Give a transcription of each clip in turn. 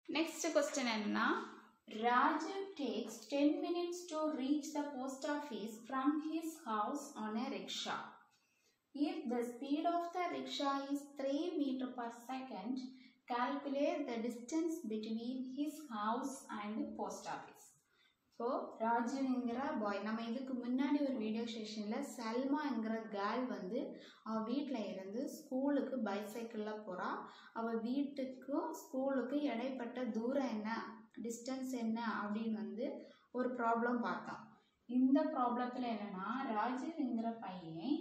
Next question enna Raju takes 10 minutes to reach the post office from his house on a rickshaw. If the speed of the rickshaw is 3 meters per second, calculate the distance between his house and post office. So, ராஜுங்கிற பாய் நம்ம இதுக்கு முன்னாடி ஒரு video செஷனில் சல்மாங்கிற girl வந்து அவள் வீட்டில் இருந்து ஸ்கூலுக்கு பைசைக்கிளில் போகிறா. அவள் வீட்டுக்கும் ஸ்கூலுக்கு இடைப்பட்ட தூரம் என்ன, டிஸ்டன்ஸ் என்ன அப்படின்னு வந்து ஒரு ப்ராப்ளம் பார்த்தோம். இந்த ப்ராப்ளத்தில் என்னென்னா ராஜுங்கிற பையன்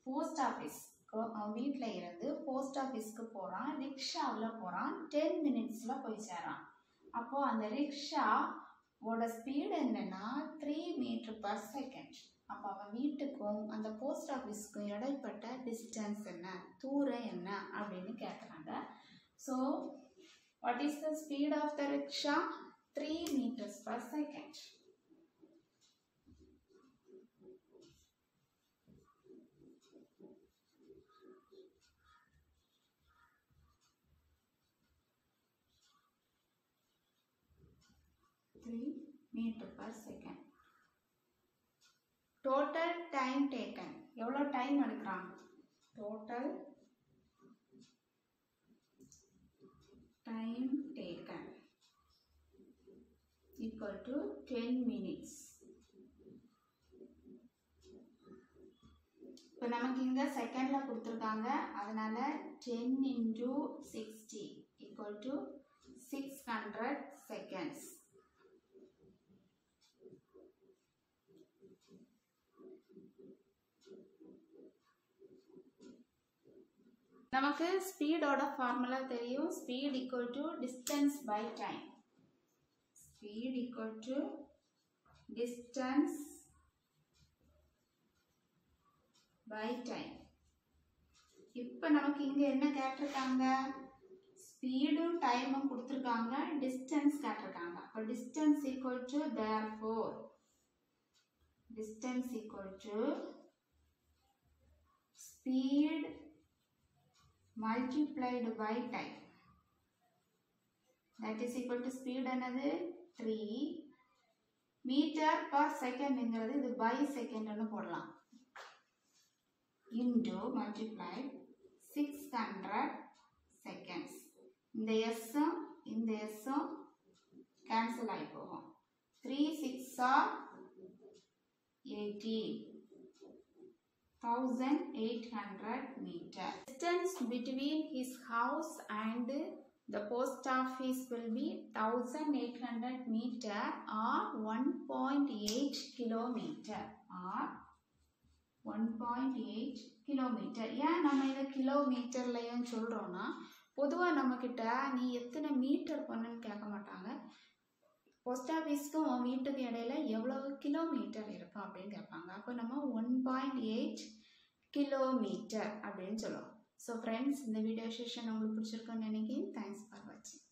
போஸ்ட் ஆஃபீஸ் அவன் வீட்டில் இருந்து போஸ்ட் ஆஃபீஸ்க்கு போகிறான், ரிக்ஷாவில் போகிறான், 10 மினிட்ஸில் போய் சேரான். அப்போது அந்த ரிக்ஷா ஓட ஸ்பீடு என்னன்னா 3 மீட்டர் பர் செகண்ட். அப்போ அவன் வீட்டுக்கும் அந்த போஸ்ட் ஆஃபீஸ்க்கும் இடைப்பட்ட டிஸ்டன்ஸ் என்ன, தூரம் என்ன அப்படின்னு கேட்குறாங்க. So what is the speed of the rickshaw? 3 metres per second. Metre per second. Total time taken, எவ்வளோ டைம் எடுக்கிறான்? Total time taken equal to 10 minutes. இப்போ நமக்கு இங்கே செகண்டில் கொடுத்துருக்காங்க, அதனால 10 into 60 ஈக்குவல் டு 600 செகண்ட்ஸ். நமக்கு ஸ்பீடோட ஃபார்முலா தெரியும். Speed equal to distance by time. Speed equal to distance by time. இப்போ நமக்கு இங்கே என்ன கேட்டிருக்காங்க? ஸ்பீடும் டைமும் கொடுத்துருக்காங்க, டிஸ்டன்ஸ் கேட்டிருக்காங்க. அப்போ distance equal to therefore distance equal to speed multiplied by time, that is equal to speed another 3 meter per second இங்கிறது இது by second ன்னு போடலாம், into multiplied 600 seconds. இந்த s இந்த s cancel ஆகி போகும். 3 6 are 80, 1800 meter. Distance between his house and the post office will be 1800 meter or 1.8 kilometer or 1.8 kilometer. ஏன் நம்ம இதை கிலோமீட்டர்லையும் சொல்கிறோன்னா, பொதுவாக நம்மக்கிட்ட நீ எத்தனை மீட்டர் பண்ணுன்னு கேட்க மாட்டாங்க. போஸ்ட் ஆஃபீஸ்க்கும் உன் வீட்டுக்கு இடையில எவ்வளவு கிலோமீட்டர் இருக்கும் அப்படின்னு கேட்பாங்க. அப்போ நம்ம 1.8 கிலோமீட்டர் அப்படின்னு சொல்லுவோம். ஸோ ஃப்ரெண்ட்ஸ், இந்த வீடியோ செஷன் உங்களுக்கு பிடிச்சிருக்குன்னு நினைக்கிறேன். தேங்க்ஸ் ஃபார் வாட்சிங்.